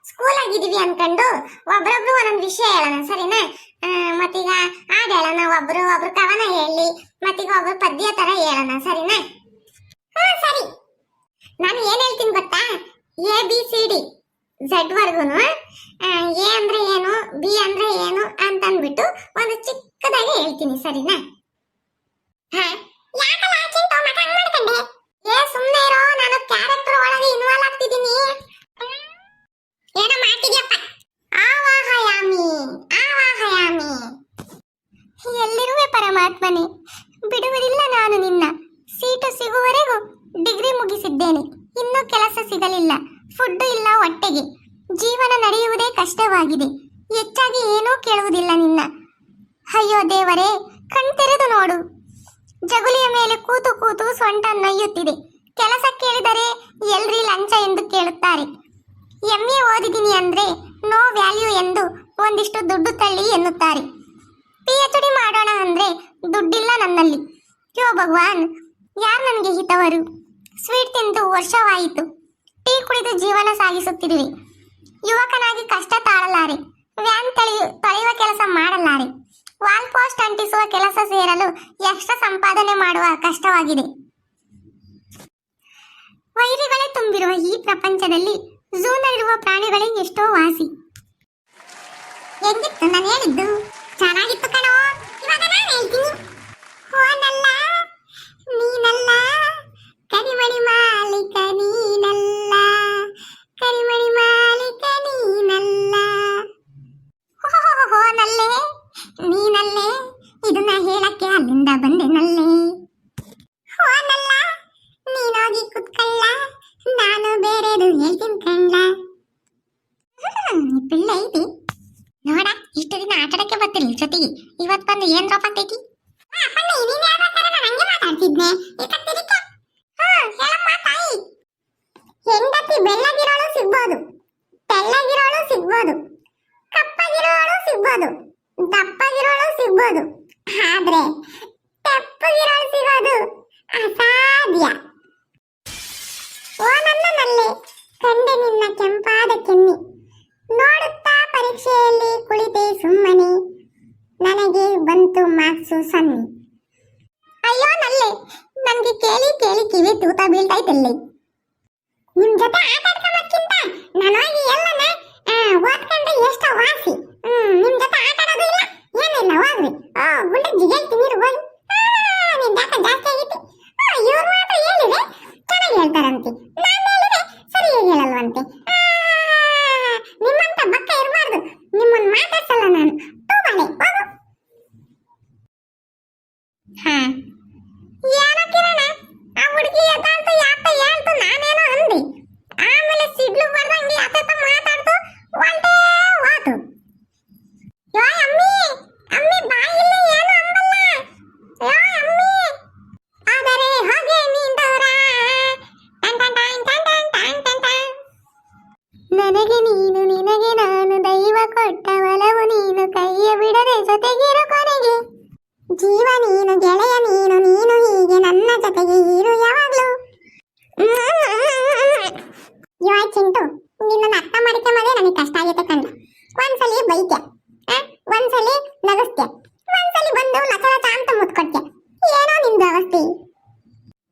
School ಆಗಿದೀವಿ ಅನ್ಕೊಂಡು ಒಬ್ರೊಬ್ರು ಒಂದೊಂದು ವಿಷಯ ಹೇಳೋಣ ಸರಿನಾ. ಮತ್ತೀಗ ಹಾಡು ಹೇಳೋಣ, ಒಬ್ರು ಕವನ ಹೇಳಿ, ಮತ್ತೀಗ ಒಬ್ರು ಪದ್ಯ ತರ ಹೇಳೋಣ ಸರಿನಾ. ಹಾ ಸರಿ, ನಾನು ಏನ್ ಹೇಳ್ತೀನಿ ಗೊತ್ತಾ, ABCD Z ವರ್ಗುನು ಎ ಅಂದ್ರೆ ಏನು, ಬಿ ಅಂದ್ರೆ ಏನು ಅಂತ ಅಂದ್ಬಿಟ್ಟು ಒಂದು ಚಿಕ್ಕದಾಗಿ ಹೇಳ್ತೀನಿ ಸರಿನಾ. ಹಾ ಯಾಕಲ್ಲ ಚಿಂಟು ಮತ್ತೆ ಹಂಗ್ ಮಾಡ್ಕೊಂಡೆ? ಸುಮ್ಮನೆ ಇರೋ, ನಾನು ಕ್ಯಾರೆಕ್ಟರ್ ಒಳಗೆ ಇನ್ವಾಲ್ವ್ ಆಗ್ತಿದ್ದೀನಿ. ಏನೋ ಮಾಡ್ತಿದ್ಯಪ್ಪ. ಆವಾಹಯಾಮಿ ಆವಾಹಯಾಮಿ. ಎಲ್ಲಿರುವೆ ಪರಮಾತ್ಮನೇ, ಬಿಡುವುದಿಲ್ಲ ನಾನು ನಿನ್ನ. ಸೀಟು ಸಿಗುವವರೆಗೂ ಡಿಗ್ರಿ ಮುಗಿಸಿದ್ದೇನೆ, ಇನ್ನೂ ಕೆಲಸ ಸಿಗಲಿಲ್ಲ. ಫುಡ್ ಇಲ್ಲ ಹೊಟ್ಟೆಗೆ, ಜೀವನ ನಡೆಯುವುದೇ ಕಷ್ಟವಾಗಿದೆ. ಹೆಚ್ಚಾಗಿ ಏನೂ ಕೇಳುವುದಿಲ್ಲ ನಿನ್ನ. ಅಯ್ಯೋ ದೇವರೇ, ಕಣ್ತೆರೆದು ನೋಡು. ಜಗುಲಿಯ ಮೇಲೆ ಕೂತು ಕೂತು ಸೊಂಟ ನೊಯ್ಯುತ್ತಿದೆ. ಕೆಲಸ ಕೇಳಿದರೆ ಎಲ್ರಿ ಲಂಚ ಎಂದು ಕೇಳುತ್ತಾರೆ. MA ಓದಿದ್ದೀನಿ ಅಂದ್ರೆ ನೋ ವ್ಯಾಲ್ಯೂ ಎಂದು ಒಂದಿಷ್ಟು ದುಡ್ಡು ತಳ್ಳಿ ಎನ್ನುತ್ತಾರೆ. PhD ಮಾಡೋಣ ಅಂದ್ರೆ ದುಡ್ಡಿಲ್ಲ ನನ್ನಲ್ಲಿ. ಯೋ ಭಗವಾನ್, ಯಾರು ನನಗೆ ಹಿತವರು? ಸ್ವೀಟ್ ತಿಂದು ವರ್ಷವಾಯಿತು, ಟೀ ಕುಡಿದು ಜೀವನ ಸಾಗಿಸುತ್ತಿರುವೆ. ಯುವಕನಾಗಿ ಕಷ್ಟ ತಾಳಲಾರೆ, ವ್ಯಾನ್ ತೊಳೆಯುವ ಕೆಲಸ ಮಾಡಲಾರೆ, ವಾಲ್ ಪೋಸ್ಟ್ ಅಂಟಿಸುವ ಕೆಲಸ ಸೇರಲು ಎಕ್ಸ್ಟ್ರಾ ಸಂಪಾದನೆ ಮಾಡುವ ಕಷ್ಟವಾಗಿದೆ. ವೈರಿಗಳೇ ತುಂಬಿರುವ ಈ ಪ್ರಪಂಚದಲ್ಲಿ ಝೂನಲ್ಲಿರುವ ಪ್ರಾಣಿಗಳೇ ಎಷ್ಟೋ ವಾಸಿ. ಹೆಂಗಿತ್ತು ನಾನು ಹೇಳಿದ್ದು? ಚೆನ್ನಾಗಿತ್ತು ಕಣೋ. ಇವಾಗ ನಾನು ಹೇಳ್ತೀನಿ. ಹೋನಲ್ಲ ನೀನಲ್ಲ, ಕರಿಮಣಿ ಮಾಲೀಕ ನೀನಲ್ಲ, ಕರಿಮಣಿ ಮಾಲೀಕ ನೀನಲ್ಲ. ಹೋನಲ್ಲೇ ನೀನಲ್ಲೇ, ಇದನ್ನ ಹೇಳಕ್ಕೆ ಅಲ್ಲಿಂದ ಬಂದೆ ನಲ್ಲೇ. ಹೋನಲ್ಲ ನೀನೋಗಿ ಕುತ್ಕಲ್ಲ, ನಾನು ಬೇರೆದು ಹೇಳ್ತೀನಿ ಕಣ್ಣ. ಪಿಳ್ಳೆ ಐತಿ ನೋಡ, ಇಷ್ಟು ದಿನ ಆಟಾಡಕ್ಕೆ ಬರ್ತಿರ್ಲಿ ಜೊತೆಗೆ, ಇವತ್ತು ಬಂದು ಏನ್ ಡ್ರಾಪ್ ಆಗ್ತೈತಿ? ಮಾತಾಡ್ತಿದ್ನೆ ಹೆಂಡತಿ ಬೆಳ್ಳಗಿರೋಳು ಸಿಗ್ಬೋದು, ತೆಳ್ಳಗಿರೋಳು ಸಿಗ್ಬೋದು, ಕಪ್ಪಗಿರೋಳು ಸಿಗ್ಬೋದು, ದಪ್ಪಗಿರೋಳು ಸಿಗ್ಬೋದು, ಆದ್ರೆ ತೆಪ್ಪಗಿರೋಳು ಸಿಗೋದು ಅಸಾಧ್ಯ. ಓ ನನ್ನ ನಲ್ಲೆ, ಕಂಡೆ ನಿನ್ನ ಕೆಂಪಾದ ಕೆನ್ನಿ, ನೋಡುತ್ತಾ ಪರೀಕ್ಷೆಯಲ್ಲಿ ಕುಳಿತೆ ಸುಮ್ಮನೆ, ನನಗೆ ಬಂತು ಮಾರ್ಕ್ಸು ಸನ್ನಿ. ಅಯ್ಯೋ ನಲ್ಲೆ, ನನ್ಗೆ ಕೇಳಿ ಕೇಳಿ ಕಿವಿ ತೂತ ಬೀಳ್ತೈತಲ್ಲಿ. ನಿಮ್ ಜೊತೆ ಆಟ ಆಡ್ಕೊಂಬಕ್ಕಿಂತ ನಾನೋಗಿ ಎಲ್ಲನ ಓದ್ಕೊಂಡ್ರೆ ಎಷ್ಟೋ ವಾಸಿ. ನಿಮ್ ಜೊತೆ ಆಟ ಆಡೋದು ಇಲ್ಲ ಏನಿಲ್ಲ, ಹೋಗ್ರಿ. ಗುಂಡ ಜಿಗೇಳ್ತಿ ನೀರು ಹೋಗಿ. ನಿನ್ ಜಾತ ಜಾಸ್ತಿ ಆಗಿತ್ತು. ಇವ್ರು ಮಾತ್ರ ಹೇಳಿದ್ರೆ ಚೆನ್ನಾಗಿ ಹೇಳ್ತಾರಂತೆ, ನಾನು ಹೇಳಿದ್ರೆ ಸರಿಯಾಗಿ ಹೇಳಲ್ವಂತೆ. ನಿಮ್ಮಂತ ಬಕ್ಕ ಇರಬಾರ್ದು, ನಿಮ್ಮನ್ನ ಮಾತಾಡ್ಸಲ್ಲ ನಾನು. ತೂಬಳೆ ಹೋಗು. ಏನೋ ಕಿರಣ, ಆ ಹುಡುಗಿ ಎದ್ದಾಳ್ತು, ಯಾಪ ಹೇಳ್ತು, ನಾನೇನೋ ಅಂದೆ. ಆಮೇಲೆ ಸಿಡ್ಲು ಬರ್ದಂಗೆ ಅತ್ತ ಮಾತಾಡ್ತು, ಒಂಟೇ ಹೋತು. ಯೋ ಅಮ್ಮಿ, ಅಮ್ಮಿ ಬಾಯಿಲ್ಲ ಏನು ಅಂಬಲ್ಲ. ಯೋ ಅಮ್ಮಿ, ಆದರೆ ಹೋಗೆ ನೀಂದೋರ. ನನಗೆ ನೀನು, ನಿನಗೆ ನಾನು, ದೈವ ಕೊಟ್ಟ ಒಲವು ನೀನು, ಕೈಯ ಬಿಡದೆ ಜೊತೆಗಿರು ಕೊನೆಗೆ. ಜೀವ ನೀನು, ಗೆಳೆಯ ನೀನು, ನೀನು ಹೀಗೆ ನನ್ನ ಜೊತೆಗೆ ಇರು ಯಾವಾಗ್ಲೂ. ಇವಾಗ ಚಿಂಟು, ನಿನ್ನನ್ನು ಅರ್ಥ ಮಾಡಿಕೊಂಬದೇ ನನಗೆ ಕಷ್ಟ ಆಗೈತೆ ಕಂಡ. ಒಂದ್ಸಲಿ ಬೈತ್ಯ, ಒಂದ್ಸಲಿ ನಗಸ್ತ್ಯ, ಒಂದ್ಸಲಿ ಬಂದು ಲಚಲಚ ಅಂತ ಮುತ್ಕೊಡ್ತ್ಯ. ಏನೋ ನಿಂದು ಅವಸ್ಥೆ.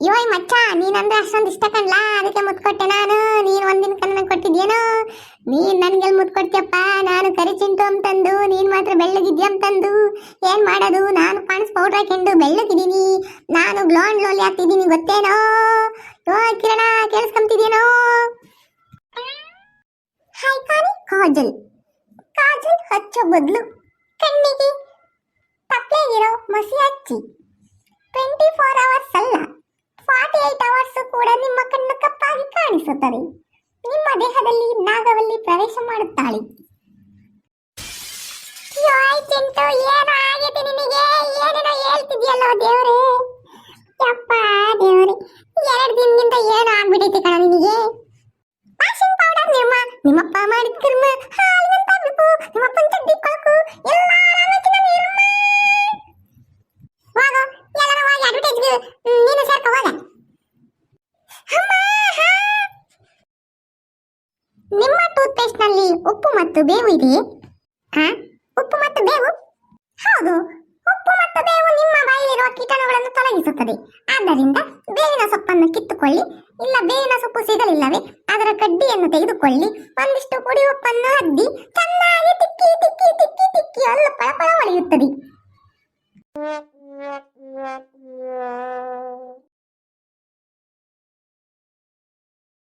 ಯೋಯ್ ಮಚ್ಚ, ನೀನಂದ್ರೆ ಅಷ್ಟೊಂದು ಇಷ್ಟ ಕಣ್ಲಾ, ಅದಕ್ಕೆ ಮುತ್ಕೊಟ್ಟೆ ನಾನು. ನೀನ್ ಒಂದಿನ ಕಣ್ಣ ಕೊಟ್ಟಿದ್ಯೇನೋ. ನೀನ್ ನನ್ಗೆಲ್ ಮುತ್ಕೊಡ್ತೀಯಪ್ಪ? ನಾನು ಕರಿ ಚಿಂಟು ಅಂತಂದು, ನೀನ್ ಮಾತ್ರ ಬೆಳ್ಳಗಿದ್ಯ ಅಂತಂದು. ಏನ್ ಮಾಡೋದು, ನಾನು ಪಾನ್ಸ್ ಪೌಡರ್ ಹಾಕೊಂಡು ಬೆಳ್ಳಗಿದ್ದೀನಿ. ನಾನು ಗ್ಲೋನ್ ಲೋಲಿ ಆಗ್ತಿದ್ದೀನಿ ಗೊತ್ತೇನೋ. ಯೋ ಕಿರಣ, ಕೇಳಿಸ್ಕೊಂತಿದ್ಯೇನೋ? ಹೈಕಾನಿ ಕಾಜಲ್, ಕಾಜಲ್ ಹಚ್ಚೋ ಬದಲು ಕಣ್ಣಿಗೆ ತಪ್ಪಲೆಗಿರೋ ಮಸಿ ಹಚ್ಚಿ 24 hours ಅಲ್ಲ, 48 hours ಕೂಡ ನಿಮ್ಮ ಕಣ್ಣು ಕಪ್ಪಾಗಿ ಕಾಣಿಸುತ್ತದೆ. ನಿಮ್ಮ ದೇಹದಲ್ಲಿ ನಾಗವಲ್ಲಿ ಪ್ರವೇಶ ಮಾಡುತ್ತಾಳೆ. ಚಿಂಟು, ಏನೋ ಆಗೈತೆ ನಿನಗೆ? ಏನೇನೋ ಹೇಳ್ತಿದ್ಯಲ್ಲೋ ದೇವ್ರೆ. ಯಪ್ಪ ದೇವ್ರೆ, 2 ದಿನದಿಂದ ಏನೋ ಆಗ್ಬಿಟ್ಟೈತೆ ಕಣ ನಿನಗೆ. ವಾಷಿಂಗ್ ಪೌಡರ್ ನಿಮ್ಮಪ್ಪ ಮಾಡಿದ ಕರ್ಮ, ಹಾಲಿನಂತ ಬಿಪ್ಪು, ನಿಮ್ಮಪ್ಪನ ಚಡ್ಡಿ ಕೊಳಕು ಎಲ್ಲ ಹೋಗೋ, ಎಲ್ಲರೂ ಹೋಗಿ ಅಡ್ವರ್ಟೈಸ್ಗೆ ನೀನು ಸೇರ್ಕೊ ಹೋಗ. ನಿಮ್ಮ ಟೂತ್ ಪೇಸ್ಟ್ ಪ್ಲೇಟ್ನಲ್ಲಿ ಉಪ್ಪು ಮತ್ತು ಬೇವು ಇದೆಯೇ? ಆ ಉಪ್ಪು ಮತ್ತು ಬೇವು? ಹೌದು, ಉಪ್ಪು ಮತ್ತು ಬೇವು ನಿಮ್ಮ ಬಾಯಿಲಿರುವ ಕೀಟಾಣುಗಳನ್ನು ತೊಲಗಿಸುತ್ತದೆ. ಆದ್ದರಿಂದ ಬೇವಿನ ಸೊಪ್ಪನ್ನು ಕಿತ್ತುಕೊಳ್ಳಿ. ಇಲ್ಲ ಬೇವಿನ ಸೊಪ್ಪು ಸಿಗಲಿಲ್ಲವೇ ಅದರ ಕಡ್ಡಿಯನ್ನು ತೆಗೆದುಕೊಳ್ಳಿ. ಒಂದಿಷ್ಟು ಪುಡಿ ಉಪ್ಪನ್ನು ಅದ್ದಿ ಚೆನ್ನಾಗಿ ತಿಕ್ಕಿ ತಿಕ್ಕಿ ತಿಕ್ಕಿ ತಿಕ್ಕಿ ಅಲ್ಲ ಪಳ ಪಳ ಹೊಳೆಯುತ್ತದೆ.